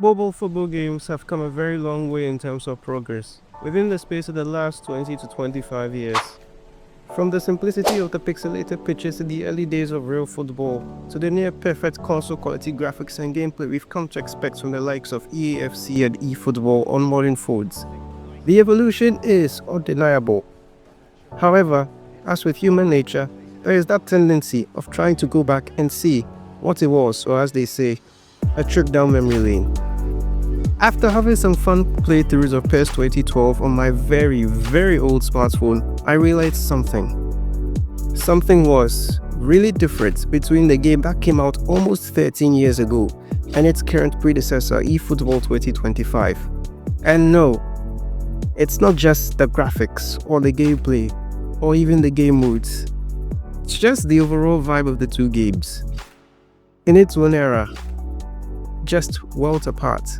Mobile football games have come a very long way in terms of progress within the space of the last 20 to 25 years. From the simplicity of the pixelated pitches in the early days of real football to the near-perfect console-quality graphics and gameplay we've come to expect from the likes of EAFC and eFootball on modern phones, the evolution is undeniable. However, as with human nature, there is that tendency of trying to go back and see what it was, or as they say, a trip down memory lane. After having some fun playthroughs of PES 2012 on my very old smartphone, I realized something. Something was really different between the game that came out almost 13 years ago and its current predecessor, eFootball 2025. And no, it's not just the graphics or the gameplay or even the game modes. It's just the overall vibe of the two games. In its own era, just worlds apart.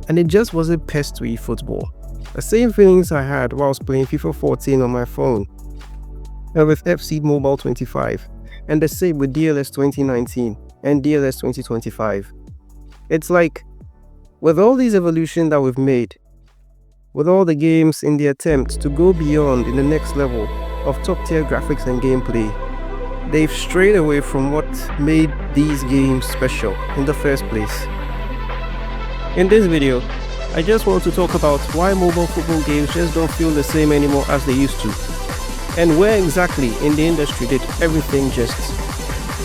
And it just wasn't PES to eFootball. The same feelings I had whilst playing FIFA 14 on my phone, and with FC Mobile 25, and the same with DLS 2019 and DLS 2025. It's like, with all these evolutions that we've made, with all the games in the attempt to go beyond in the next level of top tier graphics and gameplay, they've strayed away from what made these games special in the first place. In this video, I just want to talk about why mobile football games just don't feel the same anymore as they used to, and where exactly in the industry did everything just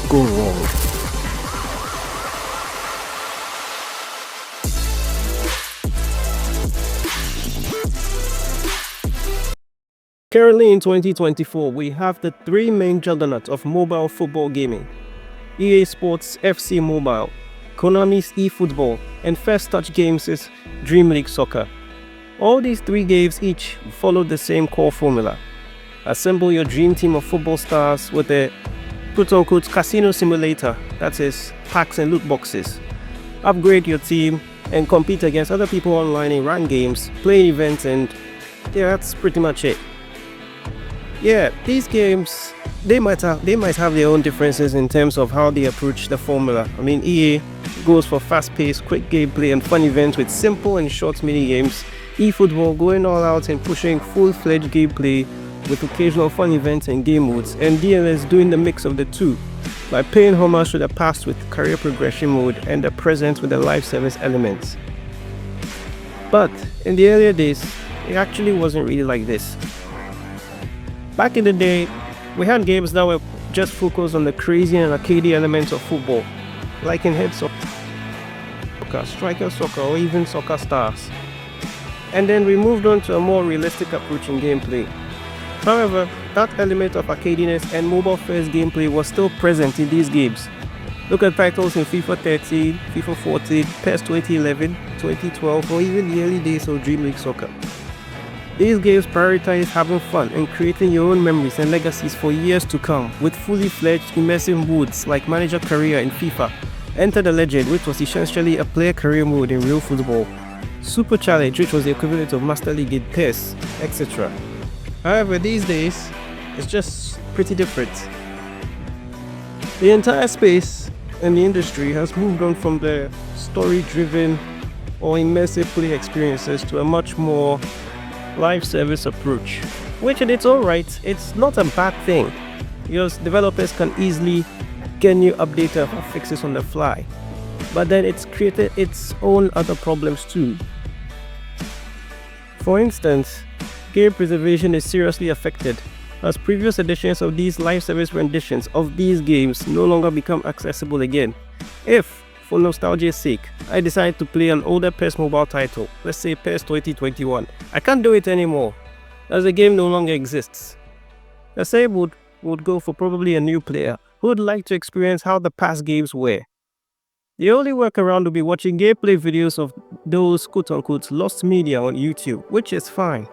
go wrong. Currently in 2024, we have the three main juggernauts of mobile football gaming: EA Sports FC Mobile, Konami's eFootball, and First Touch Games' Dream League Soccer. All these three games each follow the same core formula. Assemble your dream team of football stars with a quote-unquote casino simulator, that is, packs and loot boxes. Upgrade your team and compete against other people online in ranked games, play events, and yeah, that's pretty much it. Yeah, these games, they might have their own differences in terms of how they approach the formula. I mean, EA goes for fast-paced, quick gameplay and fun events with simple and short mini-games. eFootball going all out and pushing full-fledged gameplay with occasional fun events and game modes, and DLS doing the mix of the two by paying homage to the past with career progression mode and the present with the live service elements. But in the earlier days, it actually wasn't really like this. Back in the day, we had games that were just focused on the crazy and arcadey elements of football, like in Head Soccer, Striker Soccer, or even Soccer Stars. And then we moved on to a more realistic approach in gameplay. However, that element of arcadiness and mobile-first gameplay was still present in these games. Look at titles in FIFA 13, FIFA 14, PES 2011, 2012, or even the early days of Dream League Soccer. These games prioritize having fun and creating your own memories and legacies for years to come, with fully fledged immersive modes like Manager Career in FIFA, Enter the Legend, which was essentially a player career mode in real football, Super Challenge, which was the equivalent of Master League in PES, etc. However, these days, it's just pretty different. The entire space in the industry has moved on from the story-driven or immersive play experiences to a much more live service approach, which in its own right, it's not a bad thing, because developers can easily get new updates or fixes on the fly, but then it's created its own other problems too. For instance, game preservation is seriously affected, as previous editions of these live service renditions of these games no longer become accessible again. If, for nostalgia's sake, I decide to play an older PES mobile title, let's say PES 2021, I can't do it anymore, as the game no longer exists. The same would go for probably a new player who would like to experience how the past games were. The only workaround would be watching gameplay videos of those quote-unquote lost media on YouTube, which is fine,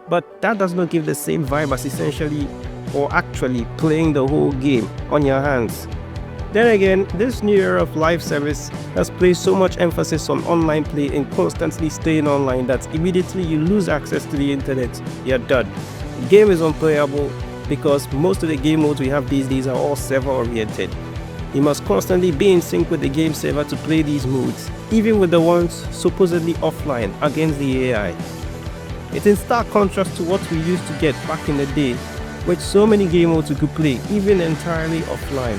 but that does not give the same vibe as essentially or actually playing the whole game on your hands. Then again, this new era of live service has placed so much emphasis on online play and constantly staying online that immediately you lose access to the internet, you're done. The game is unplayable because most of the game modes we have these days are all server oriented. You must constantly be in sync with the game server to play these modes, even with the ones supposedly offline against the AI. It's in stark contrast to what we used to get back in the day, with so many game modes we could play, even entirely offline.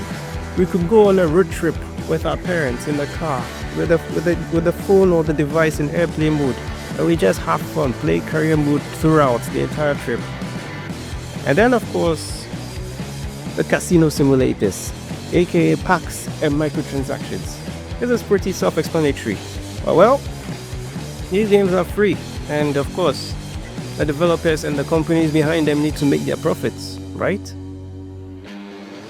We could go on a road trip with our parents in the car, with the phone or the device in airplane mode, and we just have fun, play career mode throughout the entire trip. And then, of course, the casino simulators, aka packs and microtransactions. This is pretty self-explanatory. Well, these games are free, and of course, the developers and the companies behind them need to make their profits, right?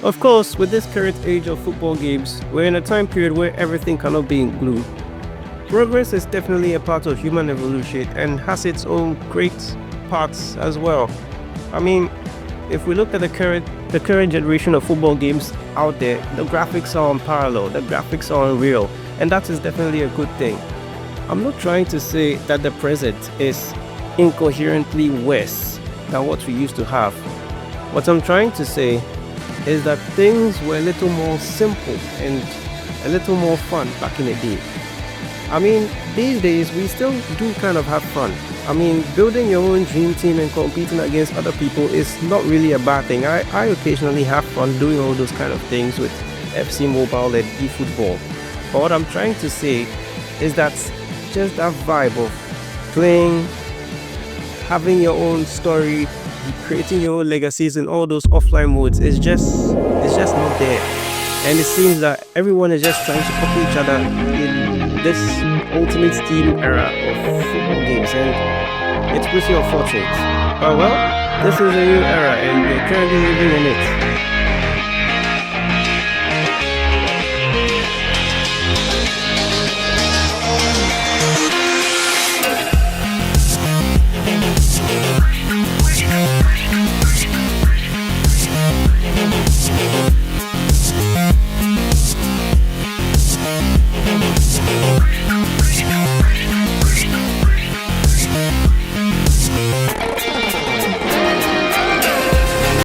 Of course, with this current age of football games, we're in a time period where everything cannot be in glue. Progress is definitely a part of human evolution and has its own great parts as well. I mean, if we look at the current generation of football games out there, the graphics are unparalleled, the graphics are unreal, and that is definitely a good thing. I'm not trying to say that the present is incoherently worse than what we used to have. What I'm trying to say is that things were a little more simple and a little more fun back in the day. I mean, these days we still do kind of have fun. I mean, building your own dream team and competing against other people is not really a bad thing. I occasionally have fun doing all those kind of things with FC Mobile and eFootball. But what I'm trying to say is that just that vibe of playing, having your own story, creating your own legacies in all those offline modes is just not there. And it seems that everyone is just trying to copy each other in this ultimate Steam era of football games, and it's pretty unfortunate. But well, this is a new era and we're currently living in it.